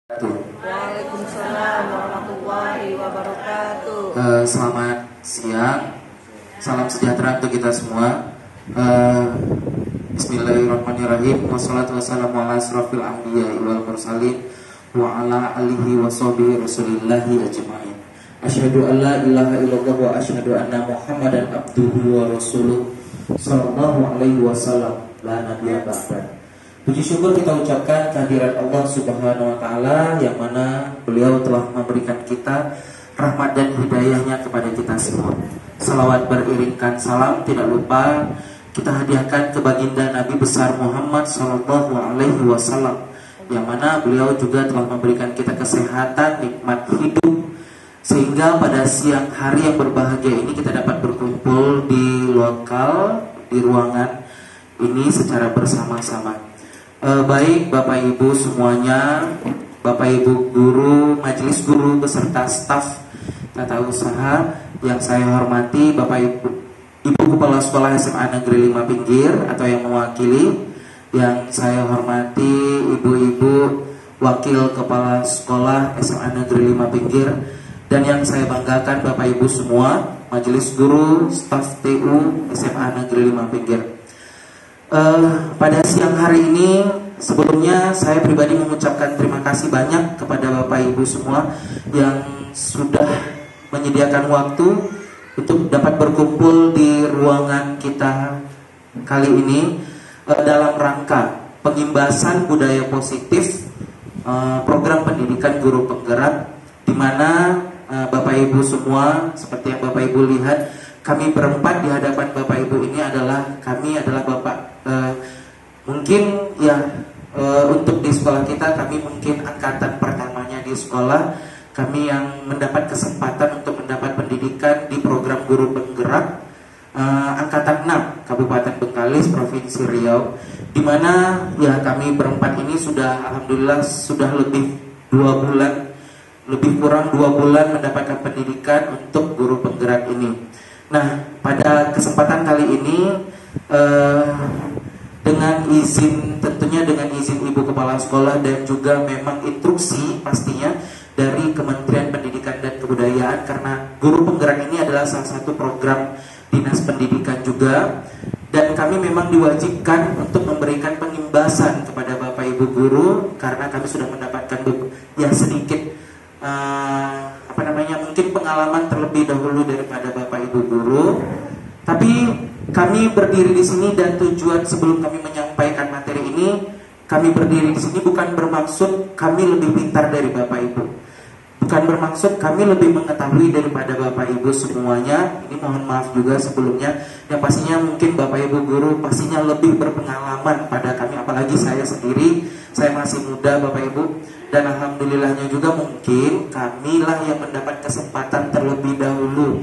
Waalaikumsalam warahmatullahi wabarakatuh. Selamat siang, salam sejahtera untuk kita semua. Bismillahirrahmanirrahim. Wassalatu wassalamu ala asrofil anbiya wal mursalin wa ala alihi wa sahbihi rasulillahi ajma'in. Asyhadu an la ilaha illallah wa asyhadu anna Muhammadan abduhu wa rasuluh sallallahu alaihi wasallam la nabiyya ba'da. Puji syukur kita ucapkan kehadirat Allah Subhanahu wa taala yang mana beliau telah memberikan kita rahmat dan hidayahnya kepada kita semua. Salawat beriringkan salam tidak lupa kita hadiahkan ke baginda Nabi besar Muhammad sallallahu alaihi wasallam yang mana beliau juga telah memberikan kita kesehatan, nikmat hidup sehingga pada siang hari yang berbahagia ini kita dapat berkumpul di lokal, di ruangan ini secara bersama-sama. Baik Bapak Ibu semuanya, Bapak Ibu guru, majelis guru beserta staf tata usaha yang saya hormati, Bapak Ibu Kepala Sekolah SMA Negeri 5 Pinggir atau yang mewakili, yang saya hormati Ibu-ibu Wakil Kepala Sekolah SMA Negeri 5 Pinggir, dan yang saya banggakan Bapak Ibu semua, majelis guru, staf TU SMA Negeri 5 Pinggir. Pada siang hari ini sebelumnya saya pribadi mengucapkan terima kasih banyak kepada Bapak Ibu semua yang sudah menyediakan waktu untuk dapat berkumpul di ruangan kita kali ini dalam rangka pengimbasan budaya positif program pendidikan guru penggerak, di mana Bapak Ibu semua seperti yang Bapak Ibu lihat, kami berempat di hadapan Bapak Ibu ini kami adalah Bapak mungkin ya untuk di sekolah kita, kami mungkin angkatan pertamanya di sekolah, kami yang mendapat kesempatan untuk mendapat pendidikan di program guru penggerak angkatan 6 Kabupaten Bengkalis Provinsi Riau, di mana ya kami berempat ini sudah alhamdulillah sudah lebih kurang 2 bulan mendapatkan pendidikan untuk guru penggerak ini. Nah, pada kesempatan kali ini tentunya dengan izin Ibu Kepala Sekolah dan juga memang instruksi pastinya dari Kementerian Pendidikan dan Kebudayaan, karena guru penggerak ini adalah salah satu program dinas pendidikan juga, dan kami memang diwajibkan untuk memberikan pengimbasan kepada Bapak Ibu guru karena kami sudah mendapatkan ya sedikit mungkin pengalaman terlebih dahulu daripada Bapak Ibu guru. Tapi kami berdiri di sini dan tujuan sebelum kami menyampaikan materi ini, kami berdiri di sini bukan bermaksud kami lebih pintar dari Bapak Ibu, bukan bermaksud kami lebih mengetahui daripada Bapak Ibu semuanya. Ini mohon maaf juga sebelumnya, yang pastinya mungkin Bapak Ibu guru pastinya lebih berpengalaman pada kami, apalagi saya sendiri, saya masih muda Bapak Ibu. Dan alhamdulillahnya juga mungkin kamilah yang mendapat kesempatan terlebih dahulu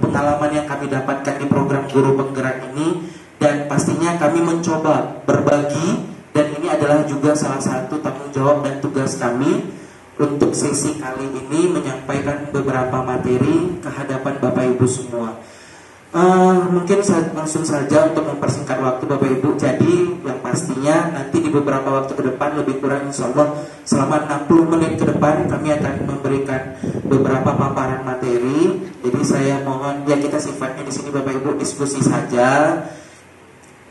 pengalaman yang kami dapatkan di program guru penggerak ini, dan pastinya kami mencoba berbagi, dan ini adalah juga salah satu tanggung jawab dan tugas kami untuk sesi kali ini menyampaikan beberapa materi ke hadapan Bapak Ibu semua. Mungkin langsung saja untuk mempersingkat waktu Bapak Ibu. Jadi yang pastinya nanti di beberapa waktu ke depan, lebih kurang insya Allah selama 60 menit ke depan, kami akan memberikan beberapa paparan materi. Jadi saya mohon ya kita sifatnya di sini Bapak Ibu diskusi saja.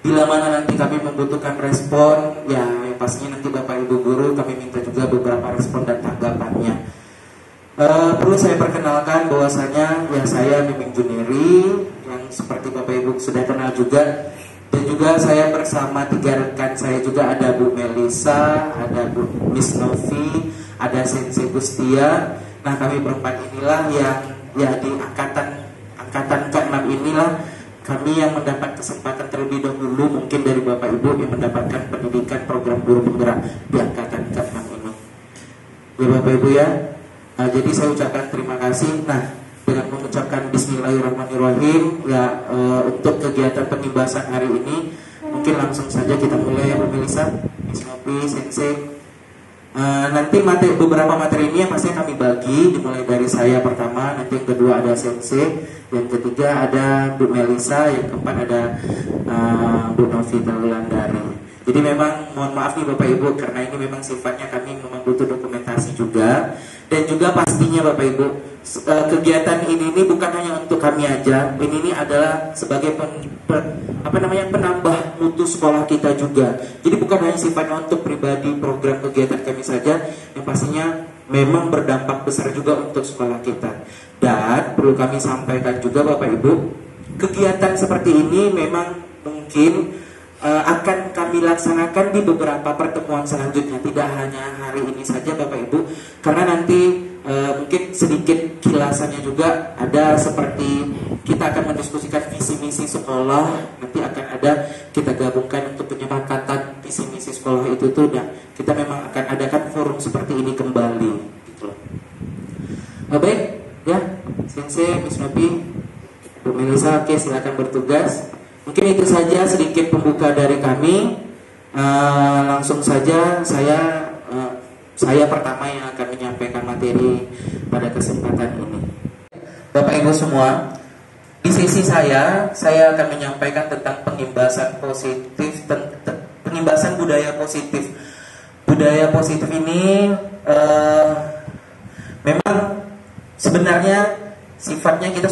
Bila mana nanti kami membutuhkan respon, ya yang pastinya nanti Bapak Ibu guru kami minta juga beberapa respon dan tanggapannya. Perlu saya perkenalkan bahwasanya ya saya Miming Juniri, yang seperti Bapak Ibu sudah kenal juga, dan juga saya bersama 3 rekan saya juga, ada Bu Melisa, ada Bu Miss Novi, ada Sensei Gustia. Nah, kami berempat inilah yang ya di angkatan ke-6 inilah kami yang mendapat kesempatan terlebih dahulu mungkin dari Bapak Ibu yang mendapatkan pendidikan program guru penggerak di angkatan ke-6 ini. Ya Bapak Ibu ya. Jadi saya ucapkan terima kasih. Nah, dengan mengucapkan Bismillahirrahmanirrahim ya, untuk kegiatan pengimbasan hari ini mungkin langsung saja kita mulai ya Bu Melisa, Miss Novi, Sensei. Nanti beberapa materi ini yang pastinya kami bagi, dimulai dari saya pertama, nanti yang kedua ada Sensei, yang ketiga ada Bu Melisa, yang keempat ada Bu Novi Taulandari. Jadi memang mohon maaf nih Bapak Ibu, karena ini memang sifatnya kami memang memang butuh dokumentasi juga. Dan juga pastinya Bapak Ibu, kegiatan ini bukan hanya untuk kami aja. Ini adalah sebagai penambah mutu sekolah kita juga. Jadi bukan hanya sifatnya untuk pribadi program kegiatan kami saja, yang pastinya memang berdampak besar juga untuk sekolah kita. Dan perlu kami sampaikan juga Bapak Ibu, kegiatan seperti ini memang mungkin akan kami laksanakan di beberapa pertemuan selanjutnya, tidak hanya hari ini saja Bapak Ibu, karena nanti mungkin sedikit kilasannya juga ada seperti kita akan mendiskusikan visi misi sekolah, nanti akan ada kita gabungkan untuk penyepakatan visi misi sekolah itu tuh, dan kita memang akan adakan forum seperti ini kembali gitu. Baik ya, Sensei, Miss Nopi, Bu Melisa, oke, silakan bertugas. Mungkin itu saja sedikit pembuka dari kami. Langsung saja saya pertama yang akan menyampaikan materi pada kesempatan ini. Bapak Ibu semua, di sisi saya akan menyampaikan tentang pengimbasan positif, pengimbasan budaya positif. Budaya positif ini memang sebenarnya sifatnya kita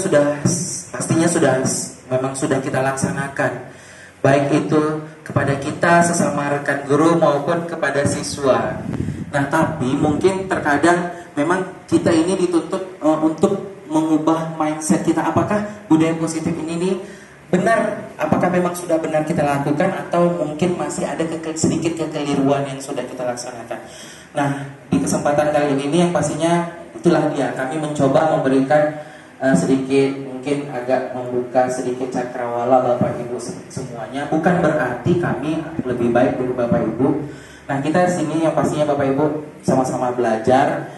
memang sudah kita laksanakan, baik itu kepada kita sesama rekan guru maupun kepada siswa. Nah, tapi mungkin terkadang memang kita ini dituntut untuk mengubah mindset kita. Apakah budaya positif ini benar? Apakah memang sudah benar kita lakukan, atau mungkin masih ada sedikit kekeliruan yang sudah kita laksanakan? Nah, di kesempatan kali ini yang pastinya itulah dia, kami mencoba memberikan sedikit, mungkin agak membuka sedikit cakrawala Bapak Ibu semuanya. Bukan berarti kami lebih baik dari Bapak Ibu. Nah, kita sini yang pastinya Bapak Ibu sama-sama belajar.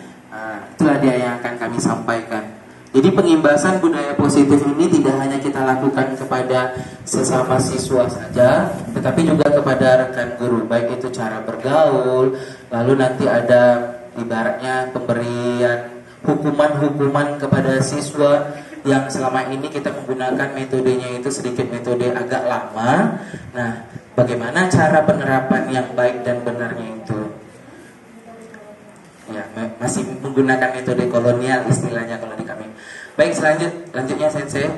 Itulah dia yang akan kami sampaikan. Jadi pengimbasan budaya positif ini tidak hanya kita lakukan kepada sesama siswa saja, tetapi juga kepada rekan guru, baik itu cara bergaul, lalu nanti ada ibaratnya pemberian hukuman-hukuman kepada siswa yang selama ini kita menggunakan metodenya itu sedikit metode agak lama. Nah, bagaimana cara penerapan yang baik dan benarnya itu? Ya, masih menggunakan metode kolonial istilahnya kalau di kami. Baik, selanjutnya Sensei.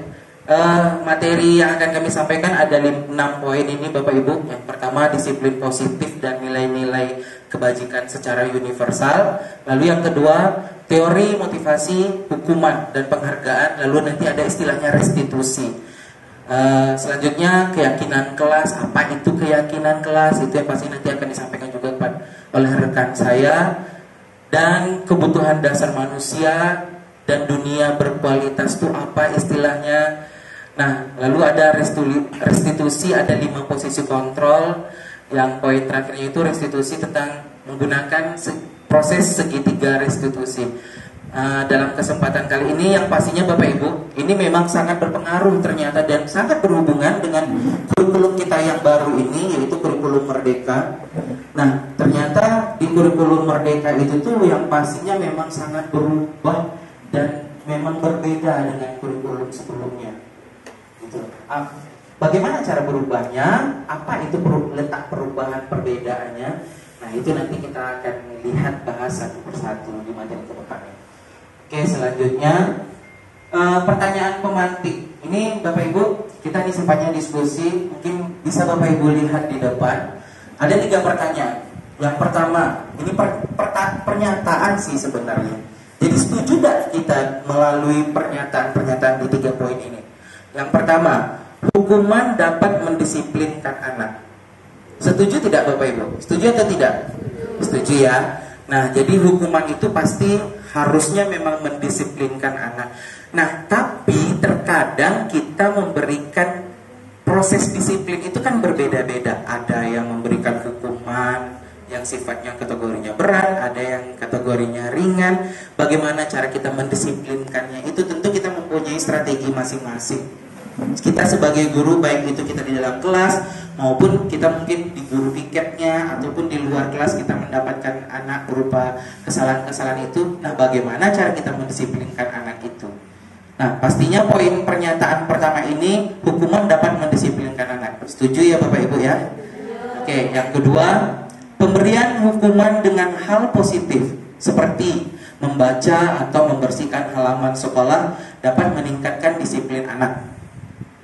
Materi yang akan kami sampaikan ada 6 poin ini Bapak Ibu. Yang pertama, disiplin positif dan nilai-nilai kebajikan secara universal. Lalu yang kedua, teori, motivasi, hukuman, dan penghargaan. Lalu nanti ada istilahnya restitusi. Selanjutnya keyakinan kelas. Apa itu keyakinan kelas? Itu yang pasti nanti akan disampaikan juga oleh rekan saya. Dan kebutuhan dasar manusia dan dunia berkualitas itu apa istilahnya. Nah, lalu ada restitusi, ada 5 posisi kontrol. Yang poin terakhirnya itu restitusi tentang menggunakan proses segitiga restitusi. Dalam kesempatan kali ini yang pastinya Bapak Ibu, ini memang sangat berpengaruh ternyata dan sangat berhubungan dengan kurikulum kita yang baru ini, yaitu kurikulum Merdeka. Nah, ternyata di kurikulum Merdeka itu tuh yang pastinya memang sangat berubah dan memang berbeda dengan kurikulum sebelumnya. Gitu. Bagaimana cara berubahnya? Apa itu letak perubahan perbedaannya? Nah, itu nanti kita akan lihat bahas satu persatu di materi ke depannya. Oke, selanjutnya pertanyaan pemantik. Ini Bapak Ibu, kita ini sempatnya diskusi, mungkin bisa Bapak Ibu lihat di depan. Ada 3 pertanyaan. Yang pertama, ini pernyataan sih sebenarnya. Jadi setuju tidak kita melalui pernyataan di 3 poin ini? Yang pertama, hukuman dapat mendisiplinkan anak. Setuju tidak Bapak Ibu? Setuju atau tidak? Setuju ya. Nah, jadi hukuman itu pasti harusnya memang mendisiplinkan anak. Nah, tapi terkadang kita memberikan proses disiplin itu kan berbeda-beda. Ada yang memberikan hukuman yang sifatnya kategorinya berat, ada yang kategorinya ringan. Bagaimana cara kita mendisiplinkannya? Itu tentu kita mempunyai strategi masing-masing. Kita sebagai guru, baik itu kita di dalam kelas maupun kita mungkin di guru piketnya ataupun di luar kelas kita mendapatkan anak berupa kesalahan-kesalahan itu. Nah, bagaimana cara kita mendisiplinkan anak itu? Nah, pastinya poin pernyataan pertama ini, hukuman dapat mendisiplinkan anak. Setuju ya Bapak Ibu ya? Oke, yang kedua, Pemberian hukuman dengan hal positif seperti membaca atau membersihkan halaman sekolah dapat meningkatkan disiplin anak.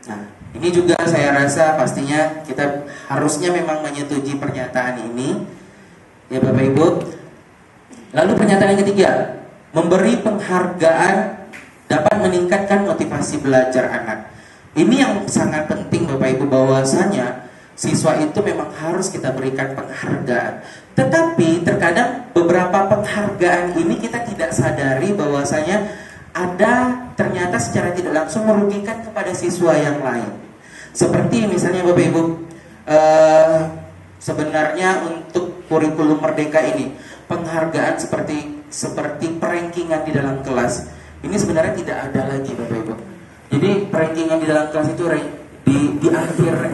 Nah, ini juga saya rasa pastinya kita harusnya memang menyetujui pernyataan ini, ya Bapak Ibu. Lalu pernyataan yang ketiga, memberi penghargaan dapat meningkatkan motivasi belajar anak. Ini yang sangat penting Bapak Ibu, bahwasanya siswa itu memang harus kita berikan penghargaan. Tetapi terkadang beberapa penghargaan ini kita tidak sadari bahwasanya ada ternyata secara tidak langsung merugikan kepada siswa yang lain. Seperti misalnya Bapak Ibu, sebenarnya untuk kurikulum Merdeka ini penghargaan seperti perankingan di dalam kelas ini sebenarnya tidak ada lagi Bapak Ibu. Jadi perankingan di dalam kelas itu di akhir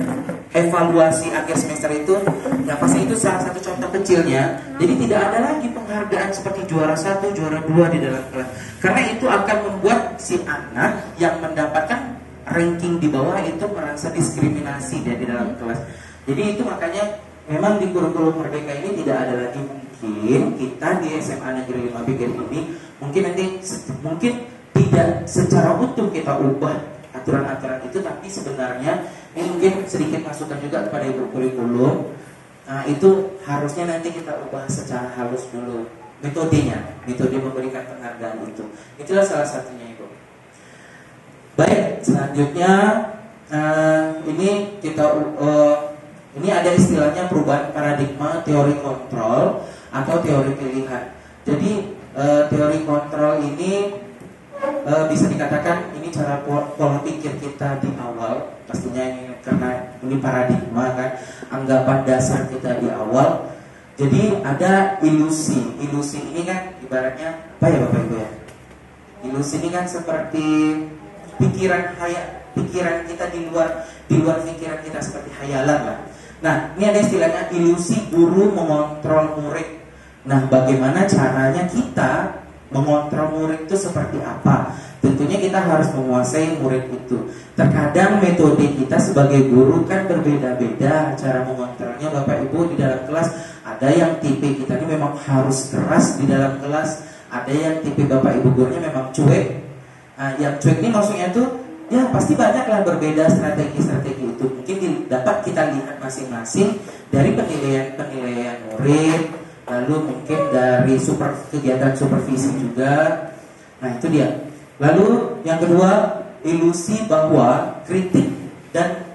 evaluasi akhir semester itu, ya pasti itu salah satu contoh kecilnya. Jadi tidak ada lagi penghargaan seperti juara 1, juara 2 di dalam kelas. Karena itu akan membuat si anak yang mendapatkan ranking di bawah itu merasa diskriminasi dia di dalam kelas. Jadi itu makanya memang di kurikulum Merdeka ini tidak ada lagi, mungkin kita di SMA Negeri 5 Bikin ini mungkin tidak secara utuh kita ubah aturan-aturan itu, tapi sebenarnya ini mungkin sedikit masukan juga kepada ibu kurikulum. Nah, itu harusnya nanti kita ubah secara halus dulu metodenya, metode memberikan penghargaan itu. Itulah salah satunya Ibu. Baik, selanjutnya ini ada istilahnya perubahan paradigma teori kontrol atau teori pilihan. Jadi teori kontrol ini bisa dikatakan ini cara pola pikir kita di awal. Pastinya ini karena ini paradigma kan, anggapan dasar kita di awal. Jadi ada ilusi. Ilusi ini kan ibaratnya apa ya Bapak Ibu ya? Ilusi ini kan seperti pikiran kita di luar pikiran kita, seperti hayalan lah. Nah, ini ada istilahnya ilusi guru mengontrol murid. Nah, bagaimana caranya kita mengontrol murid itu seperti apa? Tentunya kita harus menguasai murid itu. Terkadang metode kita sebagai guru kan berbeda-beda cara mengontrolnya Bapak Ibu di dalam kelas. Ada yang tipe kita ini memang harus keras di dalam kelas. Ada yang tipe Bapak Ibu gurunya memang cuek. Nah, yang cuek ini maksudnya tuh ya pasti banyaklah berbeda strategi-strategi itu. Mungkin dapat kita lihat masing-masing dari penilaian murid, lalu mungkin dari kegiatan supervisi juga. Nah, itu dia. Lalu yang kedua, ilusi bahwa kritik dan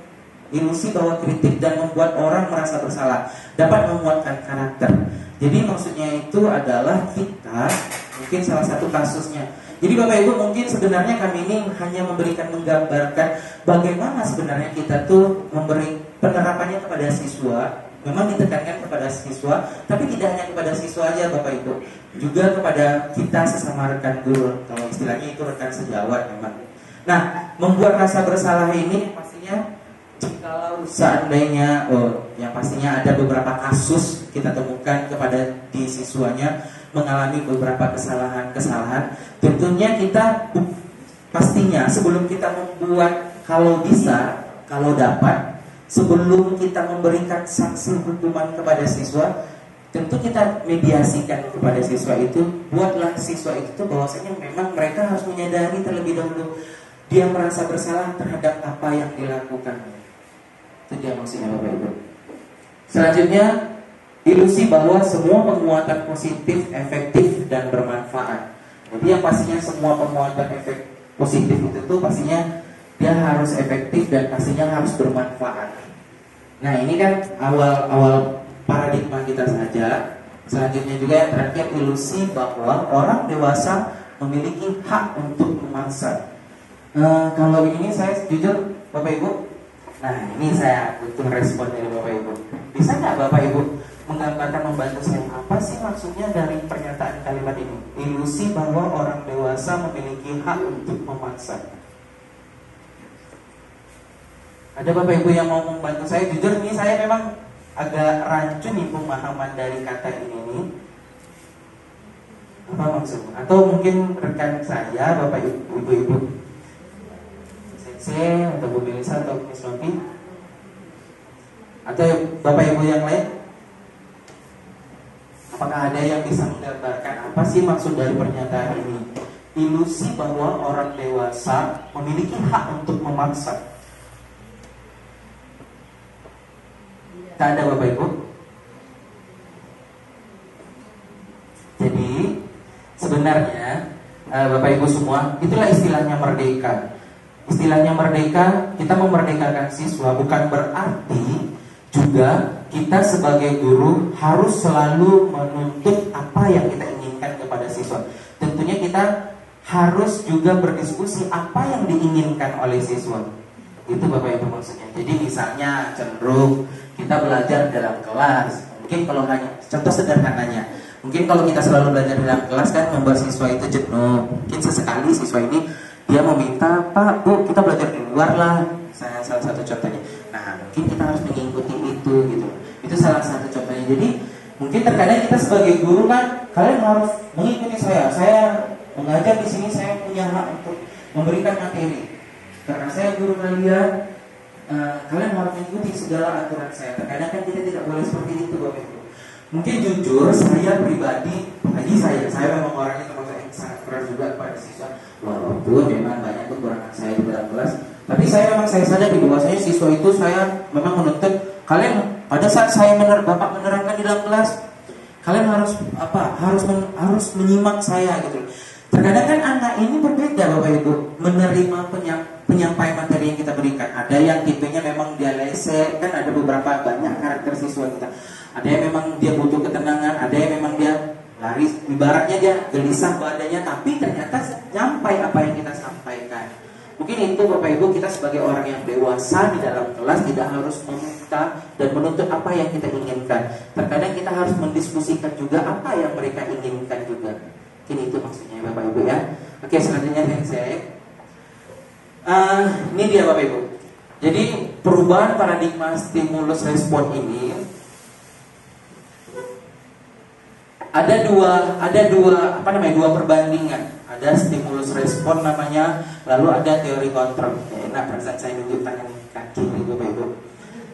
membuat orang merasa bersalah dapat menguatkan karakter. Jadi maksudnya itu adalah kita, mungkin salah satu kasusnya. Jadi Bapak Ibu, mungkin sebenarnya kami ini hanya menggambarkan bagaimana sebenarnya kita tuh memberi penerapannya kepada siswa. Memang ditekankan kepada siswa, tapi tidak hanya kepada siswa aja Bapak Ibu, juga kepada kita sesama rekan guru, kalau istilahnya itu rekan sejawat memang. Nah, membuat rasa bersalah ini pastinya kalau seandainya yang pastinya ada beberapa kasus kita temukan kepada di siswanya mengalami beberapa kesalahan, tentunya kita pastinya sebelum kita membuat kalau bisa, kalau dapat, sebelum kita memberikan sanksi hukuman kepada siswa, tentu kita mediasikan kepada siswa itu, buatlah siswa itu bahwasanya memang mereka harus menyadari terlebih dahulu dia merasa bersalah terhadap apa yang dilakukan. Itu dia maksudnya Bapak Ibu. Selanjutnya, ilusi bahwa semua penguatan positif, efektif, dan bermanfaat. Jadi yang pastinya semua penguatan positif itu tuh pastinya dia harus efektif dan pastinya harus bermanfaat. Nah, ini kan awal paradigma kita saja. Selanjutnya juga yang terakhir, ilusi bahwa orang dewasa memiliki hak untuk memaksa. Kalau ini saya jujur Bapak Ibu, nah ini saya butuh respon dari Bapak Ibu. Bisa nggak Bapak Ibu menggambarkan, membantu saya, apa sih maksudnya dari pernyataan kalimat ini? Ilusi bahwa orang dewasa memiliki hak untuk memaksa. Ada Bapak Ibu yang mau membantu saya? Jujur nih saya memang agak rancu nih pemahaman dari kata ini nih. Apa maksudnya? Atau mungkin rekan saya, Bapak Ibu Sensei, atau Bu Melisa, atau Miss Novi, atau Bapak Ibu yang lain? Apakah ada yang bisa menggambarkan apa sih maksud dari pernyataan ini? Ilusi bahwa orang dewasa memiliki hak untuk memaksa. Tak ada Bapak Ibu? Jadi sebenarnya Bapak Ibu semua, itulah istilahnya merdeka. Istilahnya merdeka, kita memerdekakan siswa bukan berarti juga kita sebagai guru harus selalu menuntut apa yang kita inginkan kepada siswa. Tentunya kita harus juga berdiskusi apa yang diinginkan oleh siswa. Itu Bapak Ibu maksudnya. Jadi misalnya cenderung kita belajar dalam kelas. Mungkin kalau hanya contoh sederhananya, mungkin kalau kita selalu belajar dalam kelas kan membuat siswa itu jenuh. Mungkin sesekali siswa ini dia meminta, Pak, Bu, kita belajar di luar lah. Salah satu contohnya. Nah, mungkin kita harus mengikuti itu gitu. Itu salah satu contohnya. Jadi mungkin terkadang kita sebagai guru kan, kalian harus mengikuti saya. Saya mengajar di sini, saya punya hak untuk memberikan materi. Karena saya guru kalian, kalian harus mengikuti segala aturan saya. Terkadang kan kita tidak boleh seperti itu, Bapak Ibu. Mungkin jujur, saya pribadi, bagi saya memang orangnya termasuk yang sangat keras juga kepada siswa. Walaupun memang banyak kekurangan saya di dalam kelas, tapi saya sadar di bahwasanya siswa itu saya memang menuntut kalian pada saat Bapak menerangkan di dalam kelas, kalian harus harus menyimak saya gitu. Terkadang kan anak ini berbeda Bapak Ibu menerima penyampaian materi yang kita berikan. Ada yang tipenya memang dia lese, kan ada beberapa banyak karakter siswa kita. Ada yang memang dia butuh ketenangan, ada yang memang dia lari, ibaratnya dia gelisah badannya, tapi ternyata nyampai apa yang kita sampaikan. Mungkin itu Bapak Ibu, kita sebagai orang yang dewasa di dalam kelas tidak harus meminta dan menuntut apa yang kita inginkan. Terkadang kita harus mendiskusikan juga apa yang mereka inginkan juga. Mungkin itu maksudnya Bapak Ibu ya. Oke, selanjutnya saya ini dia Bapak Ibu. Jadi perubahan paradigma stimulus respon ini ada dua perbandingan. Ada stimulus respon namanya, lalu ada teori kontrol. Enak perasaan saya nunjuk tangan kaki nih Bapak Ibu.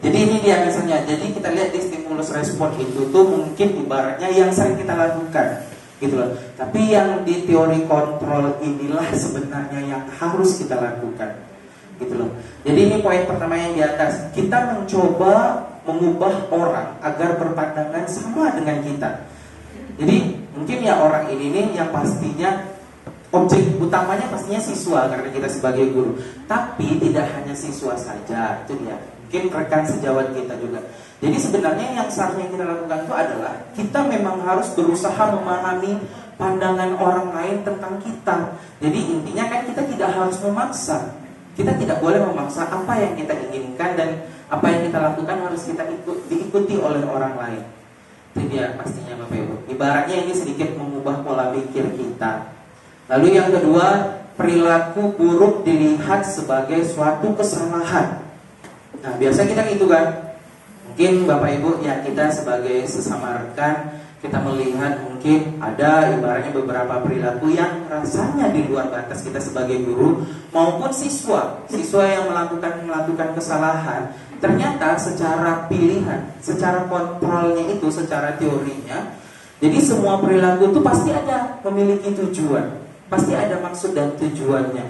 Jadi ini dia misalnya. Jadi kita lihat di stimulus respon itu tuh mungkin ibaratnya yang sering kita lakukan, gitu loh. Tapi yang di teori kontrol inilah sebenarnya yang harus kita lakukan, gitu loh. Jadi ini poin pertama yang di atas. Kita mencoba mengubah orang agar berpandangan sama dengan kita. Jadi mungkin ya orang ini nih yang pastinya objek utamanya pastinya siswa karena kita sebagai guru. Tapi tidak hanya siswa saja, itu dia. Mungkin rekan sejawat kita juga. Jadi sebenarnya yang seharusnya kita lakukan itu adalah kita memang harus berusaha memahami pandangan orang lain tentang kita. Jadi intinya kan kita tidak harus memaksa. Kita tidak boleh memaksa apa yang kita inginkan dan apa yang kita lakukan harus kita diikuti oleh orang lain. Itu dia pastinya Bapak Ibu. Ibaratnya ini sedikit mengubah pola pikir kita. Lalu yang kedua, perilaku buruk dilihat sebagai suatu kesalahan. Nah, biasa kita gitu kan. Mungkin Bapak Ibu ya, kita sebagai sesama rekan, kita melihat mungkin ada ibaratnya beberapa perilaku yang rasanya di luar batas kita sebagai guru maupun siswa yang melakukan kesalahan. Ternyata secara pilihan, secara kontrolnya itu, secara teorinya, jadi semua perilaku itu pasti ada memiliki tujuan. Pasti ada maksud dan tujuannya.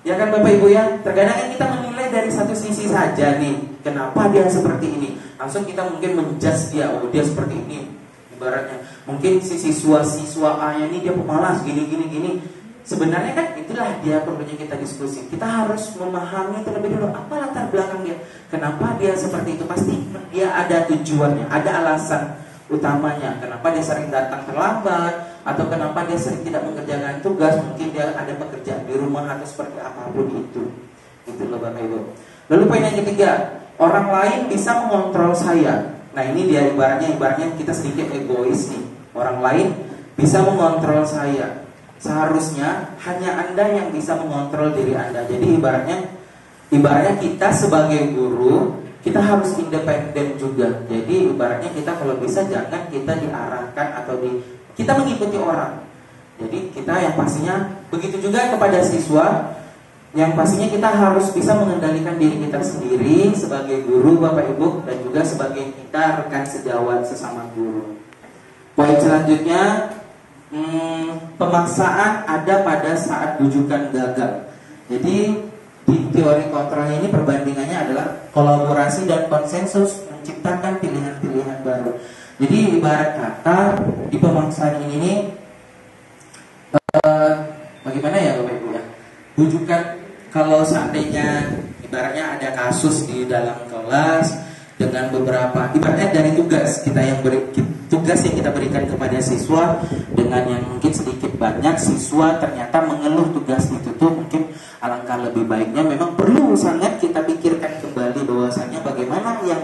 Ya kan Bapak Ibu ya. Terkadang kita menilai dari satu sisi saja nih, kenapa dia seperti ini. Langsung kita mungkin menjudge dia, oh dia seperti ini. Ibaratnya mungkin si siswa A ini dia pemalas gini. Sebenarnya kan itulah dia perlunya kita diskusi. Kita harus memahami terlebih dulu apa latar belakang dia. Kenapa dia seperti itu. Pasti dia ada tujuannya, ada alasan utamanya. Kenapa dia sering datang terlambat, atau kenapa dia sering tidak mengerjakan tugas. Mungkin dia ada pekerjaan di rumah atau seperti apapun itu. Itu loh Bapak Ibu. Lalu poin yang ketiga, orang lain bisa mengontrol saya. Nah ini dia ibaratnya kita sedikit egois nih. Orang lain bisa mengontrol saya. Seharusnya hanya Anda yang bisa mengontrol diri Anda. Jadi ibaratnya kita sebagai guru, kita harus independen juga. Jadi ibaratnya kita kalau bisa jangan kita diarahkan atau kita mengikuti orang. Jadi kita yang pastinya begitu juga kepada siswa, yang pastinya kita harus bisa mengendalikan diri kita sendiri sebagai guru Bapak Ibu, dan juga sebagai kita rekan sejawat sesama guru. Poin selanjutnya, pemaksaan ada pada saat rujukan gagal. Jadi di teori kontrol ini perbandingannya adalah kolaborasi dan konsensus menciptakan pilihan-pilihan baru. Jadi ibarat kata di pemaksaan ini bagaimana ya Bapak Ibu ya? Rujukan, kalau seandainya ibaratnya ada kasus di dalam kelas dengan beberapa, ibaratnya dari tugas kita yang tugas yang kita berikan kepada siswa, dengan yang mungkin sedikit banyak siswa ternyata mengeluh tugas itu tuh, mungkin alangkah lebih baiknya memang perlu sangat kita pikirkan kembali bahwasanya bagaimana yang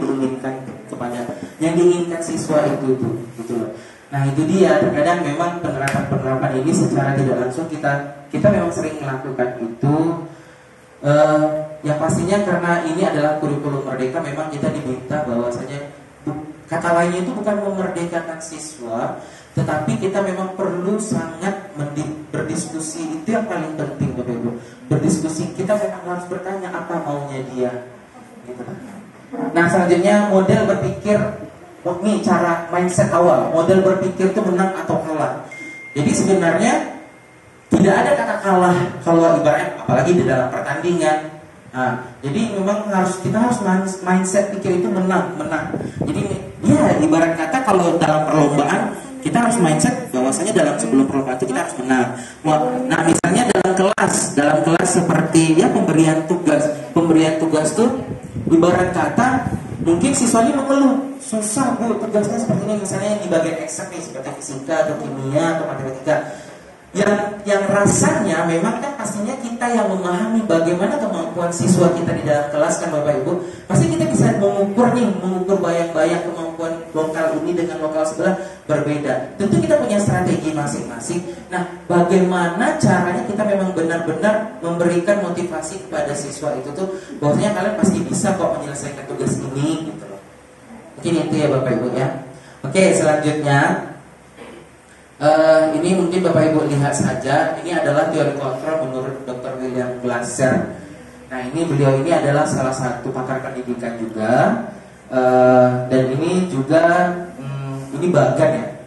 diinginkan siswa itu tuh, gitu loh. Nah itu dia, terkadang memang penerapan ini secara tidak langsung kita memang sering melakukan itu. Yang pastinya karena ini adalah kurikulum merdeka, memang kita diminta bahwasanya kata lainnya itu bukan memerdekakan siswa, tetapi kita memang perlu sangat berdiskusi. Itu yang paling penting Bapak Ibu. Berdiskusi, kita memang harus bertanya apa maunya dia, gitu. Nah selanjutnya model berpikir, ini cara mindset awal. Model berpikir itu menang atau kalah. Jadi sebenarnya tidak ada kata kalah kalau ibaratnya, apalagi di dalam pertandingan. Nah, jadi memang kita harus mindset pikir itu menang. Jadi ya ibarat kata kalau dalam perlombaan kita harus mindset bahwasanya sebelum perlombaan itu kita harus menang. Nah misalnya dalam kelas seperti ya pemberian tugas tuh ibarat kata mungkin siswanya mengeluh, susah Bu tugasnya seperti ini, misalnya yang di bagian eksak nih seperti fisika atau kimia atau matematika. Yang rasanya memang kan pastinya kita yang memahami bagaimana kemampuan siswa kita di dalam kelas kan Bapak Ibu. Pasti kita bisa mengukur bayang-bayang kemampuan lokal ini dengan lokal sebelah berbeda. Tentu kita punya strategi masing-masing. Nah bagaimana caranya kita memang benar-benar memberikan motivasi kepada siswa itu tuh, bahwasanya kalian pasti bisa kok menyelesaikan tugas ini gitu loh. Mungkin itu ya Bapak Ibu ya. Oke selanjutnya, ini mungkin Bapak Ibu lihat saja. Ini adalah teori kontrol menurut Dr. William Glasser. Nah beliau ini adalah salah satu pakar pendidikan juga, dan ini juga ini bagan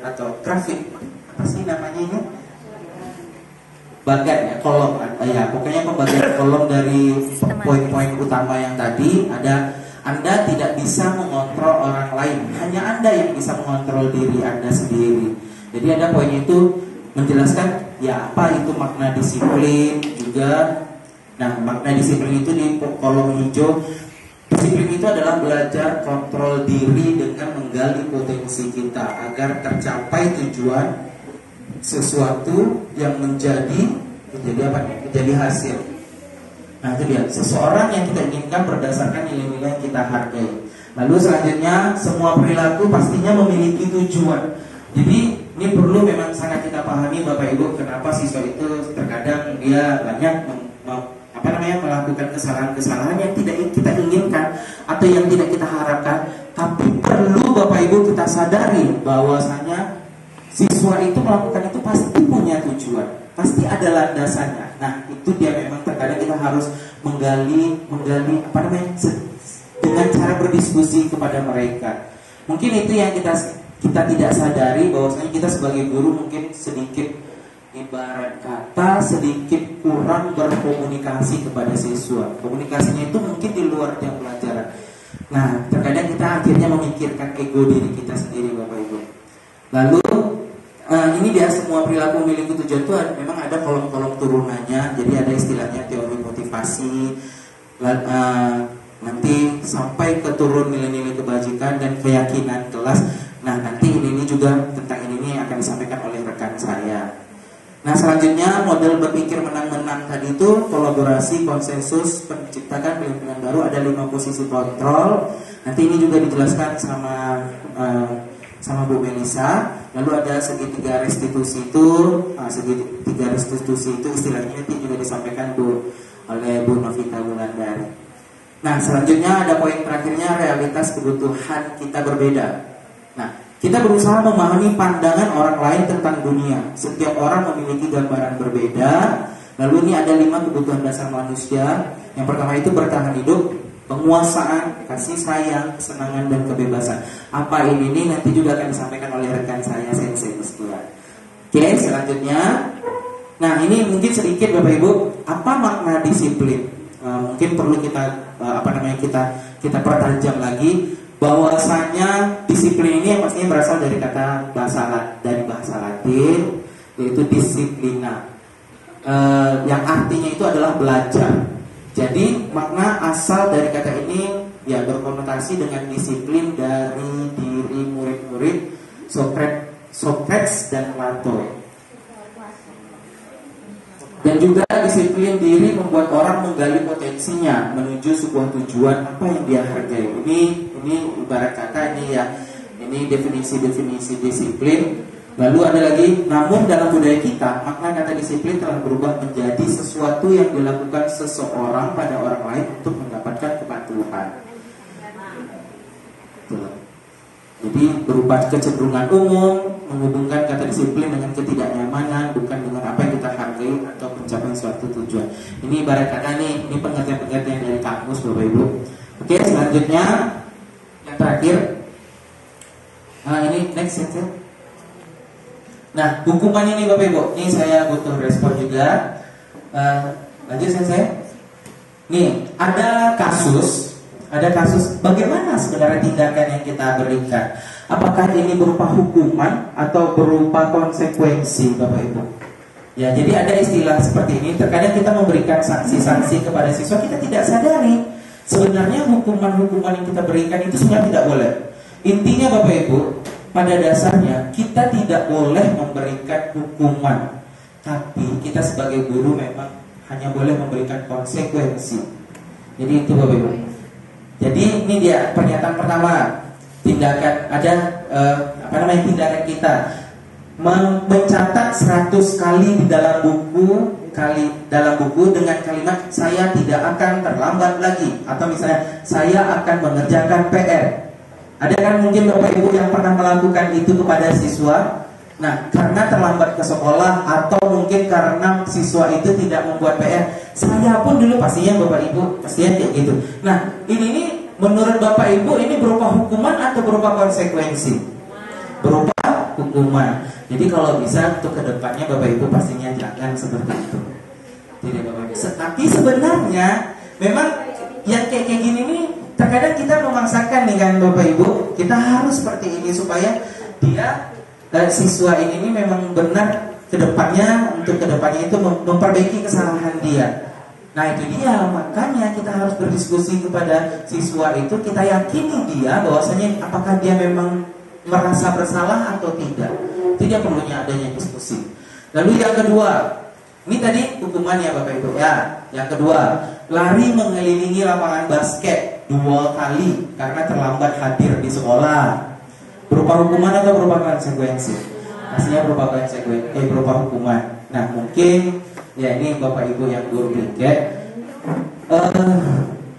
atau grafik, apa sih namanya ini? Bagan ya, kolom ya, pokoknya pembagian kolom dari poin-poin utama yang tadi ada. Anda tidak bisa mengontrol orang lain, hanya Anda yang bisa mengontrol diri Anda sendiri. Jadi ada poin itu menjelaskan ya apa itu makna disiplin juga. Nah makna disiplin itu di kolom hijau. Disiplin itu adalah belajar kontrol diri dengan menggali potensi kita agar tercapai tujuan sesuatu yang menjadi hasil. Nah itu dia, seseorang yang kita inginkan berdasarkan nilai-nilai yang kita hargai. Lalu selanjutnya, semua perilaku pastinya memiliki tujuan. Jadi ini perlu memang sangat kita pahami Bapak Ibu, kenapa siswa itu terkadang dia banyak melakukan kesalahan-kesalahan yang tidak kita inginkan atau yang tidak kita harapkan. Tapi perlu Bapak Ibu kita sadari bahwasanya siswa itu melakukan itu pasti punya tujuan, pasti ada landasannya. Nah itu dia, memang terkadang kita harus menggali dengan cara berdiskusi kepada mereka. Mungkin itu yang kita tidak sadari, bahwasanya kita sebagai guru mungkin sedikit ibarat kata sedikit kurang berkomunikasi kepada siswa. Komunikasinya itu mungkin di luar jam pelajaran. Nah terkadang kita akhirnya memikirkan ego diri kita sendiri Bapak Ibu. Lalu ini dia, semua perilaku memiliki tujuan itu memang ada kolom-kolom turunannya. Jadi ada istilahnya teori motivasi, nanti sampai ke turun nilai-nilai kebajikan dan keyakinan kelas. Nah nanti ini juga tentang ini akan disampaikan oleh rekan saya. Nah selanjutnya, model berpikir menang-menang tadi itu kolaborasi, konsensus, menciptakan pilihan baru, ada 5 posisi kontrol. Nanti ini juga dijelaskan sama Bu Melisa. Lalu ada segitiga restitusi itu, segitiga restitusi itu istilahnya nanti juga disampaikan oleh Bu Novita Wulandari. Nah selanjutnya ada poin terakhirnya, realitas kebutuhan kita berbeda. Nah kita berusaha memahami pandangan orang lain tentang dunia. Setiap orang memiliki gambaran berbeda. Lalu ini ada 5 kebutuhan dasar manusia. Yang pertama itu bertahan hidup. penguasaan, kasih sayang, kesenangan dan kebebasan. Apa ini nih nanti juga akan disampaikan oleh rekan saya Sensei Gustia. Oke, selanjutnya. Nah, ini mungkin sedikit Bapak Ibu, apa makna disiplin? Mungkin perlu kita kita pertajam lagi bahwasanya disiplin ini yang pastinya berasal dari kata bahasa Latin, yaitu disiplina. Yang artinya itu adalah belajar. Jadi makna asal dari kata ini ya berkonotasi dengan disiplin dari diri murid-murid Socrates dan Plato. Dan juga disiplin diri membuat orang menggali potensinya menuju sebuah tujuan apa yang dia hargai. Ini ibarat kata ini definisi disiplin. Lalu ada lagi, namun dalam budaya kita makna kata disiplin telah berubah menjadi sesuatu yang dilakukan seseorang pada orang lain untuk mendapatkan kepatuhan. Jadi berupa kecenderungan umum, menghubungkan kata disiplin dengan ketidaknyamanan, bukan dengan apa yang kita hargai atau pencapaian suatu tujuan. Ini ibarat kata ini pengertian-pengertian dari kamus Bapak Ibu. Oke, selanjutnya yang terakhir. Nah, ini next ya. Nah, hukuman ini Bapak Ibu, ini saya butuh respon juga. Lanjut saya. Nih, ada kasus bagaimana sebenarnya tindakan yang kita berikan. Apakah ini berupa hukuman atau berupa konsekuensi Bapak Ibu? Ya, jadi ada istilah seperti ini. Terkadang kita memberikan sanksi-sanksi kepada siswa, kita tidak sadari sebenarnya hukuman-hukuman yang kita berikan itu sebenarnya tidak boleh. Intinya Bapak Ibu, pada dasarnya kita tidak boleh memberikan hukuman, tapi kita sebagai guru memang hanya boleh memberikan konsekuensi. Jadi itu Bapak Ibu. Jadi ini dia pernyataan pertama, tindakan tindakan kita mencatat 100 kali di dalam buku dengan kalimat saya tidak akan terlambat lagi, atau misalnya saya akan mengerjakan PR. Ada kan mungkin Bapak Ibu yang pernah melakukan itu kepada siswa? Nah, karena terlambat ke sekolah atau mungkin karena siswa itu tidak membuat PR. Saya pun dulu pastinya Bapak Ibu pastinya kayak gitu. Nah, ini menurut Bapak Ibu ini berupa hukuman atau berupa konsekuensi? Berupa hukuman. Jadi kalau bisa untuk kedepannya Bapak Ibu pastinya jangan seperti itu. Tidak Bapak Ibu. Tapi sebenarnya memang yang kayak gini nih terkadang kita memaksakan nih kan Bapak Ibu, kita harus seperti ini supaya dia siswa ini memang benar untuk kedepannya itu memperbaiki kesalahan dia. Nah itu dia, makanya kita harus berdiskusi kepada siswa itu, kita yakini dia bahwasanya apakah dia memang merasa bersalah atau tidak. Tidak perlunya adanya diskusi. Lalu yang kedua, ini tadi hukumannya Bapak Ibu ya. Yang kedua, lari mengelilingi lapangan basket 2 kali karena terlambat hadir di sekolah. Berupa hukuman atau berupa konsekuensi? Pastinya berupa konsekuensi, berupa hukuman. Nah mungkin ya ini Bapak Ibu yang guru BK,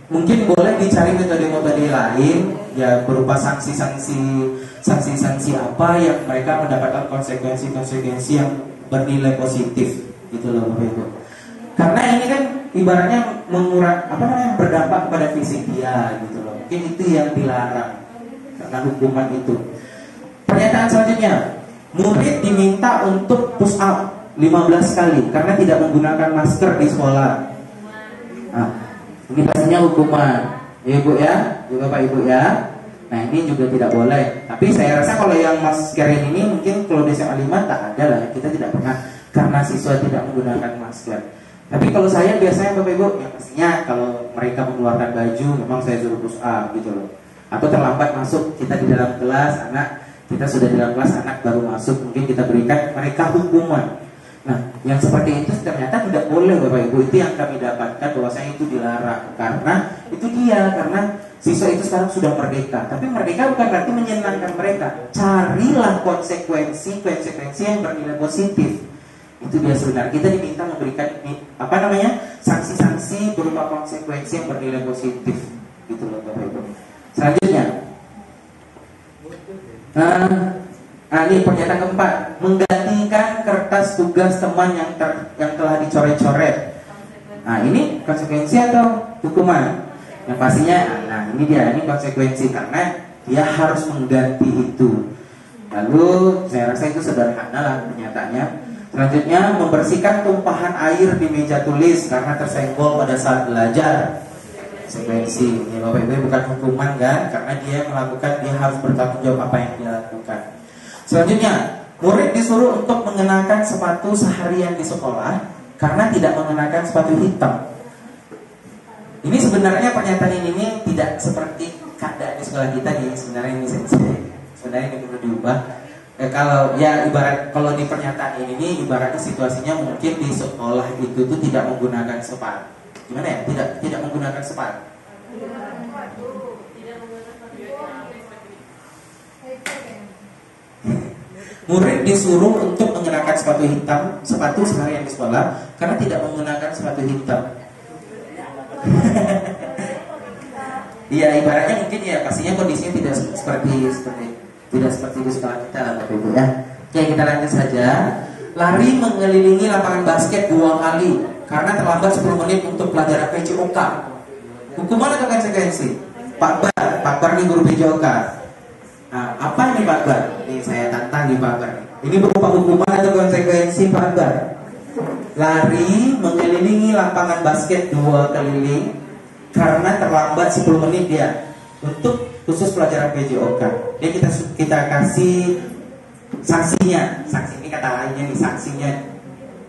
mungkin boleh dicari metode-metode lain ya, berupa sanksi-sanksi apa yang mereka mendapatkan konsekuensi yang bernilai positif gitu loh Bapak Ibu. Karena ini kan ibaratnya berdampak pada fisik dia gitu loh. Mungkin itu yang dilarang karena hukuman itu. Pernyataan selanjutnya, murid diminta untuk push up 15 kali karena tidak menggunakan masker di sekolah. Nah, ini pastinya hukuman. Ya Ibu ya, juga Pak Ibu ya. Nah ini juga tidak boleh. Tapi saya rasa kalau yang masker ini mungkin kalau di SMA 5 tak ada lah. Kita tidak pernah karena siswa tidak menggunakan masker. Tapi kalau saya biasanya Bapak Ibu, ya pastinya kalau mereka mengeluarkan baju memang saya suruh push up gitu loh. Atau terlambat masuk, kita di dalam kelas, kita sudah di dalam kelas, anak baru masuk, mungkin kita berikan mereka hukuman. Nah, yang seperti itu ternyata tidak boleh Bapak Ibu. Itu yang kami dapatkan bahwasanya itu dilarang. Karena itu dia, karena siswa itu sekarang sudah merdeka. Tapi merdeka bukan berarti menyenangkan mereka. Carilah konsekuensi yang bernilai positif. Itu dia sebenarnya. Kita diminta memberikan sanksi-sanksi berupa konsekuensi yang bernilai positif. Gitu loh Bapak Ibu. Selanjutnya, ini pernyataan keempat, menggantikan kertas tugas teman yang telah dicoret-coret. Nah ini konsekuensi atau hukuman? Yang pastinya, nah ini dia, ini konsekuensi karena dia harus mengganti itu. Lalu saya rasa itu sederhana lah pernyataannya. Selanjutnya, membersihkan tumpahan air di meja tulis karena tersenggol pada saat belajar. Konsekuensi, ya Bapak Ibu, bukan hukuman kan? Karena dia melakukan, dia harus bertanggung jawab apa yang dia lakukan. Selanjutnya, murid disuruh untuk mengenakan sepatu seharian di sekolah karena tidak mengenakan sepatu hitam. Ini sebenarnya pernyataan ini tidak seperti keadaan di sekolah kita nih. Sebenarnya ini perlu diubah. Kalau ya ibarat kalau di pernyataan ini ibaratnya situasinya mungkin di sekolah itu tuh tidak menggunakan sepatu. Gimana ya? Tidak menggunakan sepatu. Murid disuruh untuk mengenakan sepatu seharian di sekolah karena tidak menggunakan sepatu hitam. Iya, ibaratnya mungkin ya pastinya kondisinya tidak seperti di sekolah kita lah Bapak Ibu ya. Oke, kita lanjut saja. Lari mengelilingi lapangan basket 2 kali karena terlambat 10 menit untuk pelajaran PJOK. Hukuman atau konsekuensi? Pak Bar nih guru PJOK. Nah, apa ini Pak Bar? Ini saya tantang di Pak Bar. Ini berupa hukuman atau konsekuensi Pak Bar? Lari mengelilingi lapangan basket 2 keliling karena terlambat 10 menit dia untuk khusus pelajaran PJOK. Jadi kita kasih sanksinya. Sanksi ini kata lainnya nih, sanksinya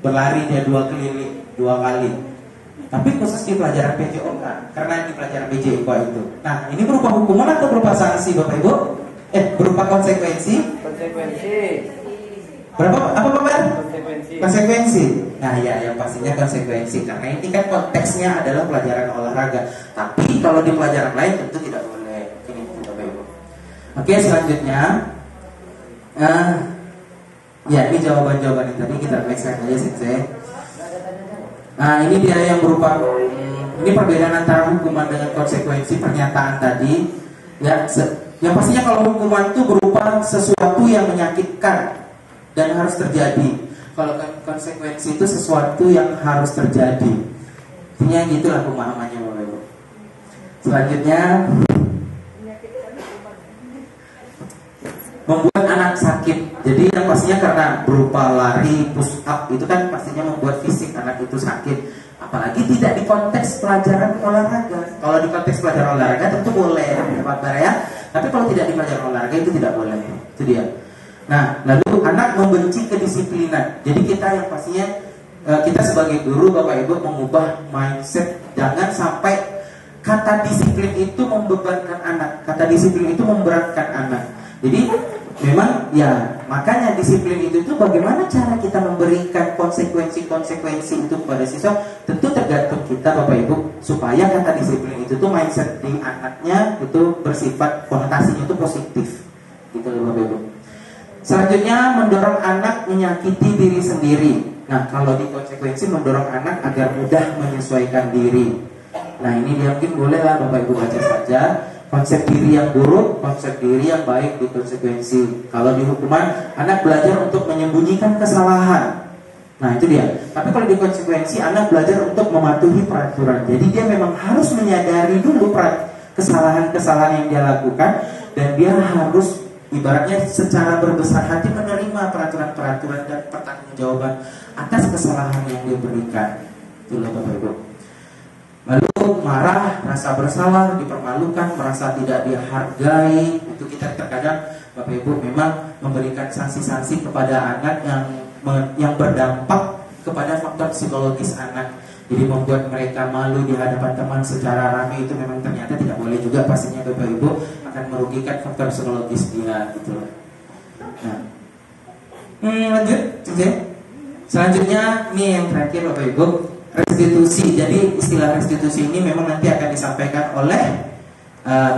berlari dia 2 kali. Tapi khusus di pelajaran PJOK karena di pelajaran PJOK itu. Nah, ini berupa hukuman atau berupa sanksi Bapak Ibu? Berupa konsekuensi? Konsekuensi. Berapa apa Bapak? Konsekuensi. Nah ya, yang pastinya konsekuensi karena ini kan konteksnya adalah pelajaran olahraga. Tapi kalau di pelajaran lain tentu tidak boleh. Ini Bapak Ibu. Oke, selanjutnya ya ini jawaban-jawaban yang tadi kita next aja Sensei. Nah ini dia yang berupa ini perbedaan antara hukuman dengan konsekuensi pernyataan tadi. Ya, yang pastinya kalau hukuman itu berupa sesuatu yang menyakitkan dan harus terjadi. Kalau konsekuensi itu sesuatu yang harus terjadi. Intinya gitulah pemahamannya Bapak Ibu. Selanjutnya, membuat anak sakit. Jadi yang pastinya karena berupa lari, push up itu kan pastinya membuat fisik anak itu sakit. Apalagi tidak di konteks pelajaran olahraga. Kalau di konteks pelajaran olahraga tentu boleh Pak Bar ya. Tapi kalau tidak di pelajaran olahraga itu tidak boleh. Itu dia. Nah, lalu anak membenci kedisiplinan. Jadi kita yang pastinya kita sebagai guru Bapak Ibu mengubah mindset. Jangan sampai kata disiplin itu membebankan anak, kata disiplin itu memberatkan anak. Jadi memang ya makanya disiplin itu bagaimana cara kita memberikan konsekuensi itu kepada siswa tentu tergantung kita Bapak Ibu supaya kata disiplin itu tuh mindset di anaknya itu bersifat konotasinya itu positif gitu loh Bapak Ibu. Selanjutnya mendorong anak menyakiti diri sendiri. Nah kalau di konsekuensi mendorong anak agar mudah menyesuaikan diri. Nah ini dia mungkin boleh lah Bapak Ibu baca saja. Konsep diri yang buruk, konsep diri yang baik di konsekuensi. Kalau di hukuman, anak belajar untuk menyembunyikan kesalahan. Nah itu dia. Tapi kalau di konsekuensi, anak belajar untuk mematuhi peraturan. Jadi dia memang harus menyadari dulu kesalahan-kesalahan yang dia lakukan. Dan dia harus ibaratnya secara berbesar hati menerima peraturan-peraturan dan pertanggungjawaban atas kesalahan yang dia berikan. Itulah Bapak Ibu. Lalu marah, rasa bersalah, dipermalukan, merasa tidak dihargai. Itu kita terkadang Bapak Ibu memang memberikan sanksi-sanksi kepada anak yang berdampak kepada faktor psikologis anak. Jadi membuat mereka malu di hadapan teman secara ramai itu memang ternyata tidak boleh juga pastinya Bapak Ibu akan merugikan faktor psikologis dia gitu. Nah, lanjut, selanjutnya ini yang terakhir Bapak Ibu. Restitusi. Jadi istilah restitusi ini memang nanti akan disampaikan oleh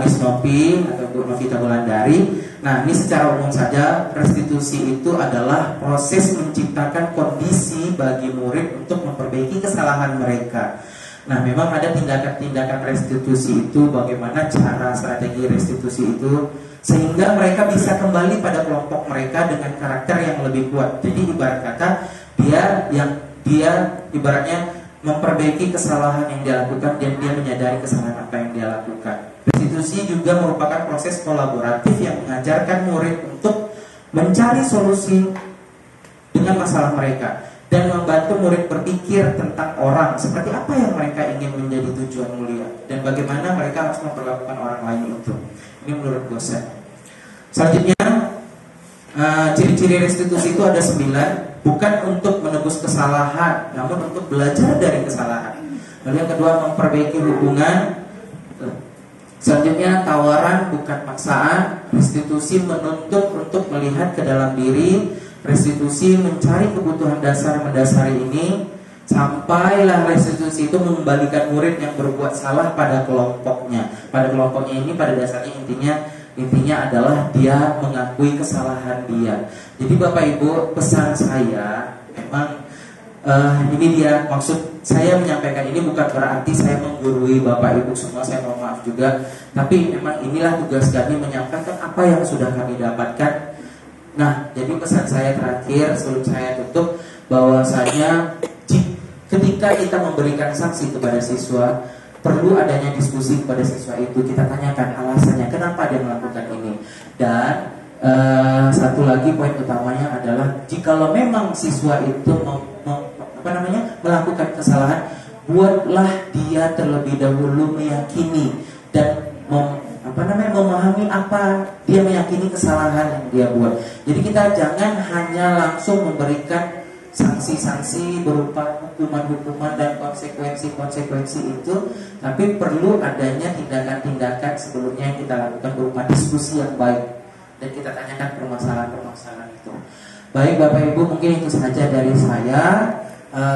Miss Novi atau Bu Novita Wulandari. Nah ini secara umum saja restitusi itu adalah proses menciptakan kondisi bagi murid untuk memperbaiki kesalahan mereka. Nah memang ada tindakan-tindakan restitusi itu, bagaimana cara strategi restitusi itu sehingga mereka bisa kembali pada kelompok mereka dengan karakter yang lebih kuat. Jadi ibarat kata dia ibaratnya memperbaiki kesalahan yang dia lakukan dan dia menyadari kesalahan apa yang dia lakukan. Restitusi juga merupakan proses kolaboratif yang mengajarkan murid untuk mencari solusi dengan masalah mereka dan membantu murid berpikir tentang orang seperti apa yang mereka ingin menjadi tujuan mulia dan bagaimana mereka harus memperlakukan orang lain itu. Ini menurut dosen. Selanjutnya, ciri-ciri restitusi itu ada 9, bukan untuk menebus kesalahan, namun untuk belajar dari kesalahan. Lalu yang kedua, memperbaiki hubungan. Selanjutnya, tawaran bukan paksaan. Restitusi menuntut untuk melihat ke dalam diri. Restitusi mencari kebutuhan dasar mendasari ini. Sampailah restitusi itu mengembalikan murid yang berbuat salah pada kelompoknya. Pada kelompoknya ini pada dasarnya intinya adalah dia mengakui kesalahan dia. Jadi Bapak Ibu, pesan saya memang ini dia, maksud saya menyampaikan ini bukan berarti saya menggurui Bapak Ibu semua, saya mohon maaf juga. Tapi memang inilah tugas kami menyampaikan apa yang sudah kami dapatkan. Nah, jadi pesan saya terakhir sebelum saya tutup, bahwasanya ketika kita memberikan sanksi kepada siswa, perlu adanya diskusi kepada siswa itu. Kita tanyakan alasannya kenapa dia melakukan ini. Dan satu lagi poin utamanya adalah jikalau memang siswa itu melakukan kesalahan, buatlah dia terlebih dahulu meyakini dan memahami apa dia meyakini kesalahan yang dia buat. Jadi kita jangan hanya langsung memberikan sanksi-sanksi berupa hukuman-hukuman dan konsekuensi-konsekuensi itu, tapi perlu adanya tindakan-tindakan sebelumnya yang kita lakukan berupa diskusi yang baik dan kita tanyakan permasalahan-permasalahan itu. Baik Bapak Ibu, mungkin itu saja dari saya.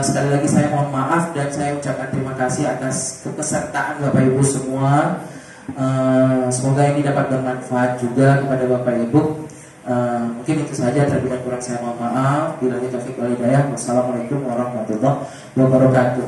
Sekali lagi saya mohon maaf dan saya ucapkan terima kasih atas kepesertaan Bapak Ibu semua. Semoga ini dapat bermanfaat juga kepada Bapak Ibu. Mungkin itu saja, terlebih kurang saya mohon maaf. Billahi taufiq wal hidayah. Wassalamualaikum warahmatullahi wabarakatuh.